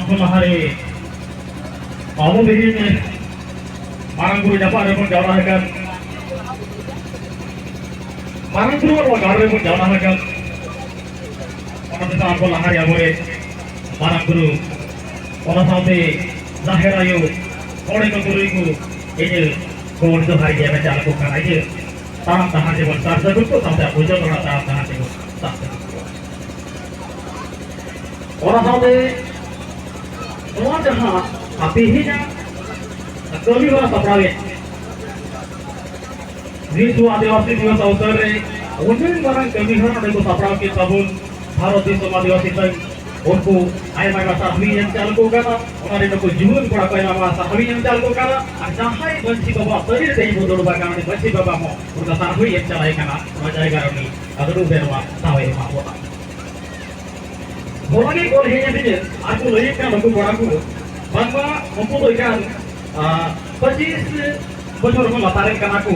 Aku hari kamu begini, marang guru dapat ada pun jauh kan, marang guru orang garu pun jauh kan, orang kita aku hari aku marang guru, orang sampai zahir ayu, orang itu guru itu, ini guru itu hari dia baca aku kan aja, tahan tahan dia pun tak sebut tu sampai aku jauh orang tahan tahan dia pun tak sebut. Orang sampai semua jahat, tapi hanya kami orang saprawit. Di suatu adiwasi diwas awsar re, उन्हें barang kami orang itu sapraw ke tabun Bharat Disham adiwasi tang, उनको आय माय साहबी yang चालको kana, orang itu juhun pura kaya nama sahabi yang चालको kana, जहाँ बंसी बाबा तरी दही बोधड़ बागान बंसी बाबा mo, उनका साहबी yang चलाए kana, मजाए गारनी, अगर उबेरवा Save मावोला. Boleh kalau hanya begini, aku lihat kan aku boraku, bahwa untuk ikan 25 bocor ko latarin kan aku,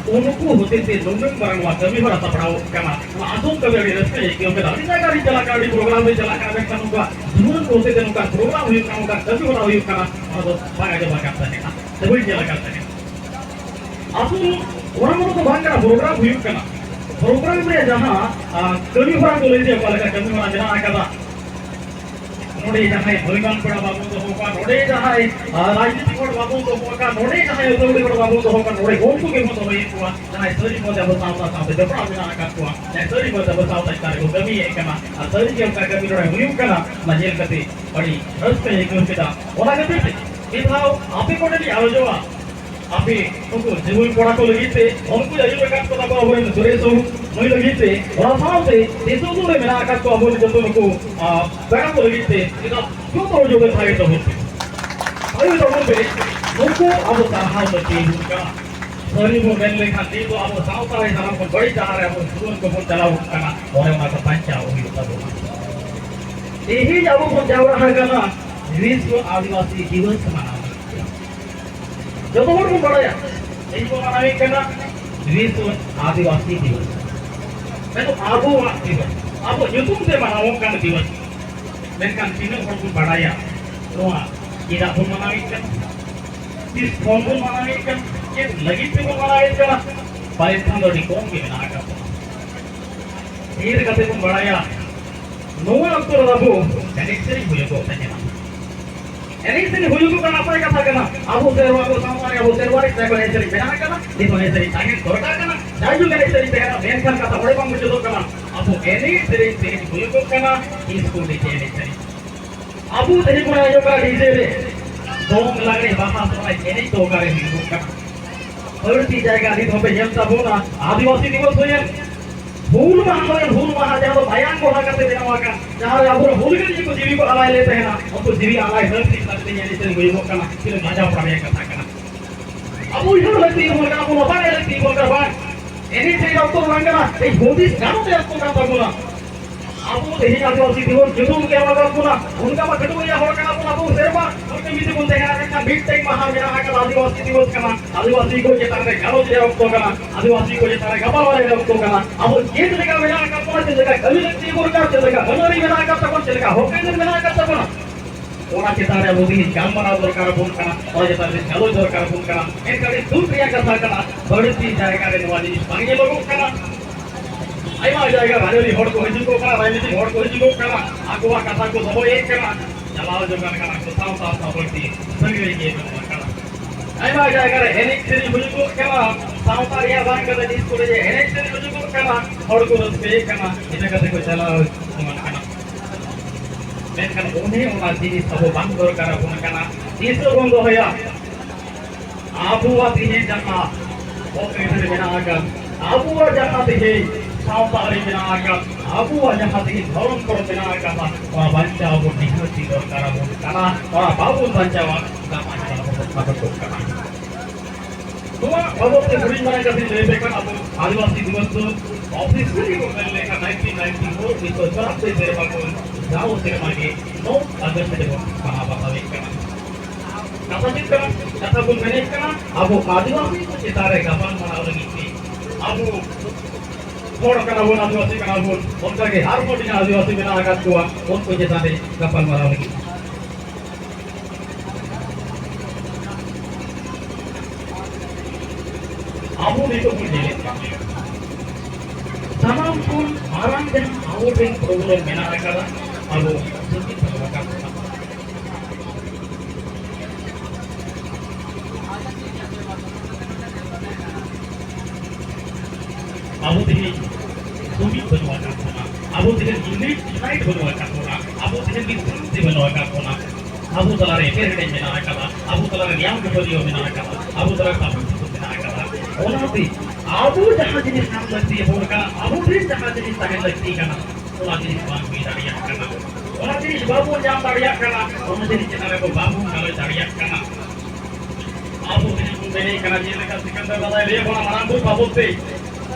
unuku hotel london barang waktu kami berasa perahu kan, asum kami ada respect, kita dah tidak kali jalan di program ini jalan kan kan juga, jualan hotel dan kan program ini kan kan, tapi orang ini kan, atau banyak aja banyak saja, tapi jalan kan saja. Asum orang itu banyak program ini kan, program ini jahah kami orang tu lihat kalau kami orang jalan kan. नोड़े जहाँ भलिमान पड़ा बाबू तो होगा नोड़े जहाँ राजनीति पड़ बाबू तो होगा नोड़े जहाँ उद्योग पड़ बाबू तो होगा नोड़े गोल को गेम तो वही हुआ जहाँ सरी में जब सावता सावते जब प्राप्त ना कर हुआ जहाँ सरी में जब सावता इतारे को कमी है करना सरी के उनका कमी रोए हुई करना मजेल करते बड़ी रस पे एक लोग किता ओला करते थे ये था आपे को नहीं आवाज़ आपे उनको जीवन पड़ा को लगी थे उनको यही प्रकार को तब अब इन सुरेश मैं लगी थे और साथ से देशों को मेरा आकाश को अब जब उनको पैर को लगी थे इतना क्यों तो जो था ये तो होते अभी तो बोलते उनको अब साहा बच्चे उनका सरी वो मैंने खाती तो अब साउथ वाले सालों को बड़ी चाह रहे हैं वो जीवन को बहुत चला उठा ना और उनका पंचा हुई होता बोला यही जब वो जाओ रहा है ना विश्व आदिवासी दिवस मनाना जब वो को बड़ा है यही को मनाने का ना विश्व आदिवासी दिवस मैं तो आदिवासी दिवस अब यूट्यूब से मनाओ का दिवस मैं कंटिन्यू करके बढ़ाया तो ये रात मनाने का इस फॉर्म को मनाने का ये लगी पे को मनाने का पाकिस्तान और निकोम के ना का ये कहते को बढ़ाया नो अक्टूबर रबो कनेक्शन हुए को तजना एनेक्शन हुए को करना पड़ेगा था करना अब सेरवा को सामने अब सेरवा रे कनेक्शन बिना करना ये कनेक्शन ताकि तोड़ा करना जाजू कनेक्शन तेरा मेंशन का बड़े बम मुझे तो करना अब एनेक्शन से हुए को करना इसको नीचे एनेक्शन अब तेरी को आयो का डीजे रे दोंग लगे बाहर तो एनेक्शन तो करे हिंदू का और ती जाएगा दी तो पे जम सब होना आदिवासी दिवस होय भूल महा जहाँ तो भयान को हरकत से देना वाका जहाँ आप पूरा भूल गए जी को जीवी को हलाए लेते हैं ना उनको जीवी हलाए हर चीज लगते हैं जैसे कोई वो करना फिर मजा पड़ने का था करना अब वो इधर लगती है बोलना वो बाहर लगती है बोलकर बाहर एनी चीज आपको मांगना एक होती गानों में आपको करना बोला अब वो यही आदिवासी दिवस जुनून के वाला बोला उनका मत घटो या हो करना बोला वो सेवा उनके बीच बोलते हैं ना बीट टेक महा मेरा का आदिवासी दिवस करना आदिवासी को ये तरह गालो दे आपको करना आदिवासी को ये तरह गबा वाले आपको करना अब ये जगह मेरा का कौन सी जगह कभी लगती है बोलकर चलेगा हमारी मेरा का कौन चलेगा हो कहीं मेरा का तब ना ओना के तारे वो भी काम बना दरकार बोल करना और ये तरह गालो दरकार बोल करना एक कड़ी दूसरी का करना बढ़ती जाएगा रे नवाजी मांगे लोगों करना आइमा जाएगा राजनीति हड़ को हिजू को करना राजनीति हड़ को हिजू को करना आगुआ कथा को सब एक करना जलाओ जो करना को साफ साफ बढ़ती संगे ये करना आइमा जाएगा एनेक से हिजू को करना साउथ एरिया बैंक का इसको ले एनेक से हिजू को करना हड़ को रस पे करना इतना करते को चलाओ करना लेकिन उन्हें उना जीवी सब बंद दरकार होना करना तीसरा बंद होया आबुआ तीने जन्ना वो कैसे बिना आकर आबुआ जन्ना तीने सावतारी बिना आकर आबुआ जहाँ तीने धर्म पर बिना आकर वहाँ बंचा वो निहत्ती दरकार होना करना वहाँ बाबू बंचा वहाँ दामाद मदद करना तो बहुत से बुरी मना करती है लेकिन अब आदिवासी दिवस तो ऑफिशियली को कर लेगा 1994 में तो जब से मेरे पास जाओ से मांगे नो अगर से देखो कहाँ बतावे करना कपासित करना कथा को मैनेज करना अब वो आदिवासी को सितारे गपान बनाने लगी थी अब वो थोड़ा करना वो आदिवासी करना वो उनका के हर मोटी आदिवासी बिना आकाश हुआ उनको सितारे गपान बनाने लगी Abu itu pun jadi. Sama pun orang yang Abu yang problem menarik kala Abu sedikit terbatas. Abu ini sulit bernuakan puna. Abu ini English side bernuakan puna. Abu ini Bisnis bernuakan puna. Abu telah repair dan menarik kala. Abu telah yang kemudian menarik kala. Abu telah tampil menarik kala. Orang itu Abu jahat jenis ham lagi bolka. Abu jenis jahat jenis tangan lagi kana. Orang jenis bang bidariak kana. Orang jenis babu yang dariak kana. Orang jenis cenara babu kalau dariak kana. Abu jenis bumi kana jenis kasihkan terbaik dia bola marambut babu te.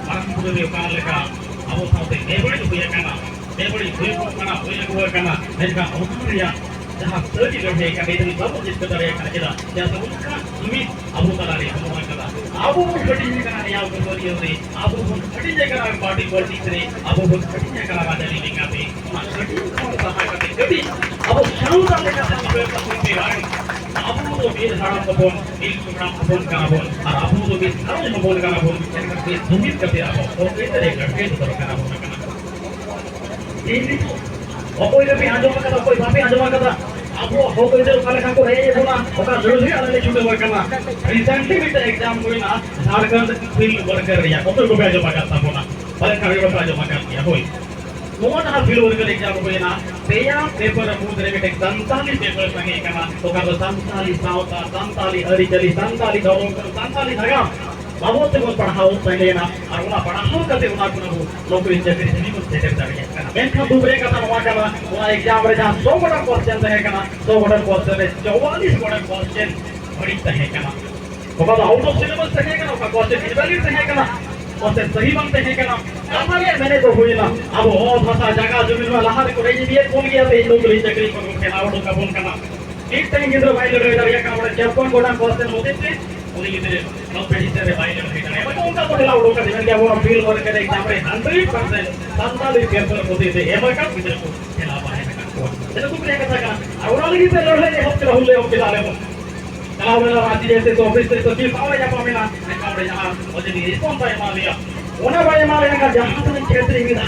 Marambut dia kana leka. Abu tahu te nebari huya kana. Nebari huya kana. Mereka orang dia jahat terjadi kerja kana itu babu jenis dariak kana kita. Dia sebut kana ini Abu talari semua kana. Abu pun kerja kana yang kemudian ni. Abu pun kerja kana parti politik ni. Abu pun kerja kana raja ni kami. Kerja kana sahaya kami. Jadi Abu syaudah leka sampai ke orang. Abu tu bis haram kebun, bis haram kebun kana pun. Abu tu bis haram kebun kana pun. Jangan bis sumit kerja Abu. Okey tadi kerja tu kana pun kana. Ini tu. Okey lebih anjur kata, okey tapi anjur kata. Abu okey itu kalau kamu raya bola, okey dulu sih ada lepas itu kana. Recently kita exam koi na, Jharkhand field worker ya. Okey kau belajar kata bola. Paling kali kau belajar kata ya, okey. Mohon hal field worker exam koi na. Saya paper aku dari kita santali paper sangat kana. Okey santali sauta, santali arijali, santali dorong, santali agam. Babu tu pun pahau sangat na. Aruna pahau kata una kuna bu. Nokri jadi sini pun jadi dari kana. Mereka tu mereka kata nama kana. Una exam mereka so bada question sangat kana. So bada question 44 bada question बड़ी सही करना होगा तो out of syllabus सही करना होगा question invalid सही करना क्वेश्चन सही बन सही करना हमारे मैंने तो हुई ना अब और भाषा जगह जमीन में लहार को रही भी कौन गया थे लोग ले चक्री को के आउट का फोन करना एक टाइम के भाई लोग इधर ये काम जब कौन कोड़ा क्वेश्चन होते थे उन्हीं इधर कंपटीशन में भाई लोग इधर है उनका तो आउट का दिमाग क्या वो फील वर्क करे एग्जाम में 100% 47 पेपर होते थे एवर का इधर को खेला पाए चलो कुछ नहीं कहता का और अलग ही पे लड़े हम चला हुए हम खिला रहे kalau bela mati desa tu office tu kiri kau ya pamina, kau boleh jangan, boleh ni respon saya malia. Ona boleh malia kan jangan tu cerita ini dah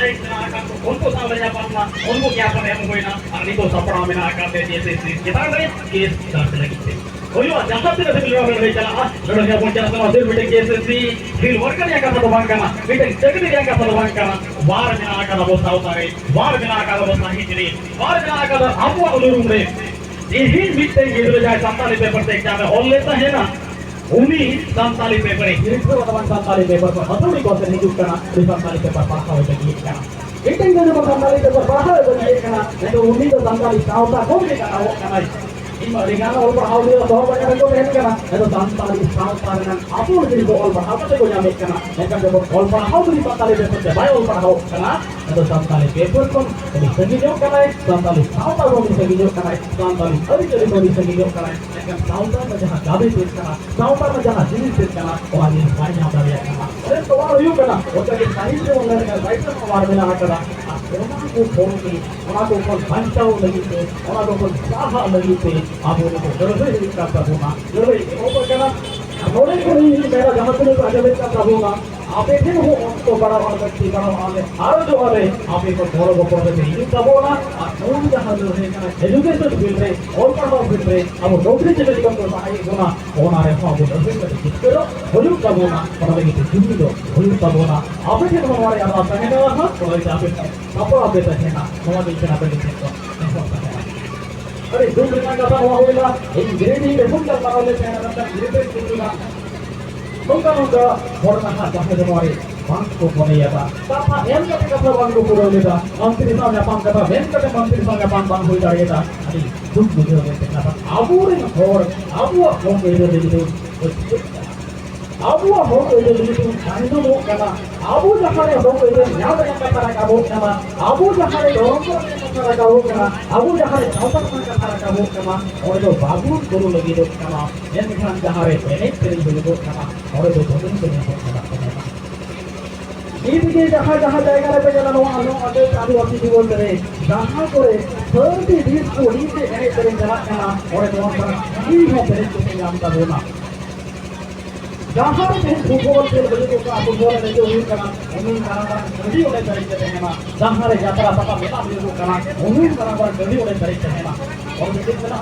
kan, unko sama ya pamina, unko kya pun yang boleh na, ani tu sapra mina akan desa kita ni case dah lagi tu. Koyo jangan tu dah bila boleh jalan, lalu dia pun jalan sama dia boleh case si, field worker yang kata bang kana, kita secretary yang kata bang kana, war mina akan abos tahu tadi, war mina akan abos nahi jadi, war mina akan apa ulur umre. यही मिलते हैं ये जाए Santali paper से exam में hall लेता है ना उन्हीं संताली पेपर है इसको बताओ संताली पेपर पर हथौड़ी कौन से नियुक्त करना संताली पेपर पढ़ा हो जाए क्या एक दिन जो संताली पेपर पढ़ा हो जाए क्या नहीं तो उन्हीं तो संताली साउता कौन भी करना वो करना इन रिगाना और पढ़ाओ दिया तो बड़ा को नहीं करना नहीं तो संताली साउता में आप लोग जिनको और पढ़ाओ तो कोई नहीं करना लेकिन जब और पढ़ाओ तो संताली पेपर से भाई और पढ़ाओ करना नहीं तो संताली पेपर को कभी सही जो करना है संताली साउता को भी सही जो करना है संताली अभी चली को भी सही जो करना है लेकिन साउता में जहाँ जाबे पेश करना साउता में जहाँ जिनिस पेश करना वहाँ जिनिस भाई यहाँ पर लिया करना अरे तो वहाँ यूँ करना वो तो साइंस से उन्होंने कर राइट से हमारे में लगा करना उन्होंने को फोन की उन्होंने को कौन भाषाओं लगी थे उन्होंने को कौन साहा लगी थे आप उनको जरूर ही करता होगा जरूर ही वो करना हमारे को नहीं मेरा जहाँ से लोग आगे करता होगा आप एक दिन हो तो बड़ा वाला व्यक्ति बड़ा वाले आरो जो वाले आप एक बड़ा को पढ़ते थे ये सब होना और कौन जहाँ जो है ना एजुकेशन फील्ड में और पढ़ाओ फील्ड में अब नौकरी से लेकर तो भाई होना होना है तो आप नौकरी में किसको बोलूं कब होना पढ़ने की जिम्मेदारी दो बोलूं कब होना आप एक दिन हमारे यहाँ आता है ना हाँ तो ऐसे आप सब आप देते हैं ना हमारे इतना पे लिखते तो अरे दूसरे का कथा हुआ होगा एक ग्रेड ही में फुल करना वाले हैं ना ग्रेड कितना nungka horna hati hati bangku poni ya pak. Tapa yang kata bangku pura kita, mantri sama pang kata, yang kata mantri sama pang bangku dari kita. Adi, duk duk kita kata, abu ini hor, abu mau kerja di situ. Abu mau kerja di situ, itu mau kata, abu jangan mau kerja, nyata yang kata kamu nama, abu jangan dorong yang kata kamu nama, abu jangan nyata yang kata kamu nama, orang itu bagus guru lagi itu nama, yang kan jangan benek sering begitu nama, orang itu betul betul nama. Ini जहाँ जहाँ जाएगा ना पेजना लोग आगे आदिवासी जीवन करे जहाँ करे सर्दी बीच को नीचे ऐसे करें जहाँ करना और तो वहाँ पर ये है पेरेंट्स को नाम का बोलना जहाँ भी फुटबॉल खेल बजे को फुटबॉल है जो उन्हीं करा गड्डी उड़े तरीके से है ना जहाँ रे यात्रा पता मेला बजे को करा उन्हीं करा गड्डी उड़े तरीके है ना और ये देखना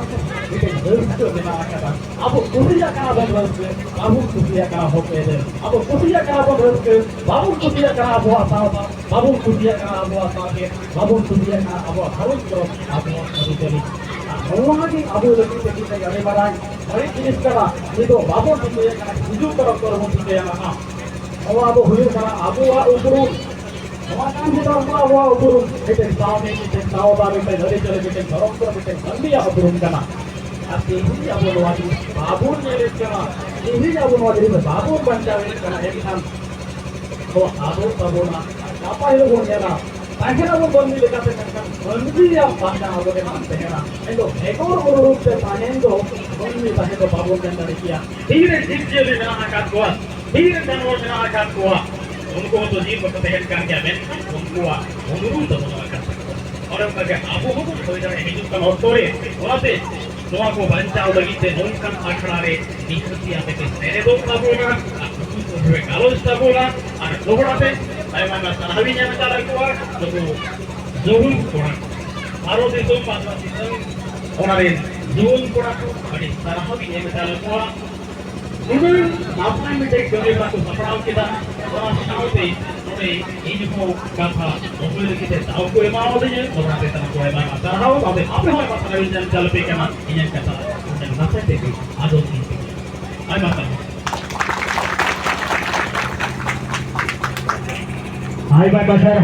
ये वर्ष जो बिना आका अब कुसिया करा बंद के बाबू कुसिया करा होते हैं अब कुसिया करा बंद के बाबू कुसिया करा बुआ साहब बाबू कुसिया करा बुआ साहब बाबू कुसिया करा अब हर करो अब चली Orang abu lagi kita jadi barang, hari ini sekarang itu babu itu yang kena tujuh orang itu yang mana? Awak abu huyur mana? Abu awak uburun, awak kan kita awak uburun, itu tahu ni, itu tahu baru kita dari jalan kita dorong terus kita sandi ya uburun kana. Tapi ini abu luar ini, babu ni kana, ini abu luar ini babu bancar ini kana ini kan, so abu na, apa itu punya na? Akhirnya वो बंदी लेकर से करकर बंदी या बांधा हो गए मानते हैं ना इनको एक और रूप से पाने को बंदी पाने को बाबू के अंदर किया धीरे धीरे लेना आकाश हुआ धीरे धीरे लेना आकाश हुआ उनको तो जीव को तहत कर क्या मैं उनको उनको तो बोला कर और उनका क्या आपको हो तो इधर हिंदू का और तोड़े वहाँ से दोनों को बंचाओ लगी थे दोनों का आखड़ा रे निकलती आते थे तेरे दो का बोला वे कालो इस्ता बोला और दोहरा पे saya mana sanawinya negara kuat, lalu zoom kurang. Baru di zoom pasal sistem orang lain zoom kurang tu, jadi sanawinya negara kuat. Mungkin apa yang menjadi kelebihan tu sekarang kita orang tahu ini mau kata, mungkin kita tahu kue mau saja, orang kita tahu kue mana. Tahu tapi apa yang pasal sanawinya negara pekan ini kata, dan nasi itu ada sih. Ayo macam. Hai Pak Basar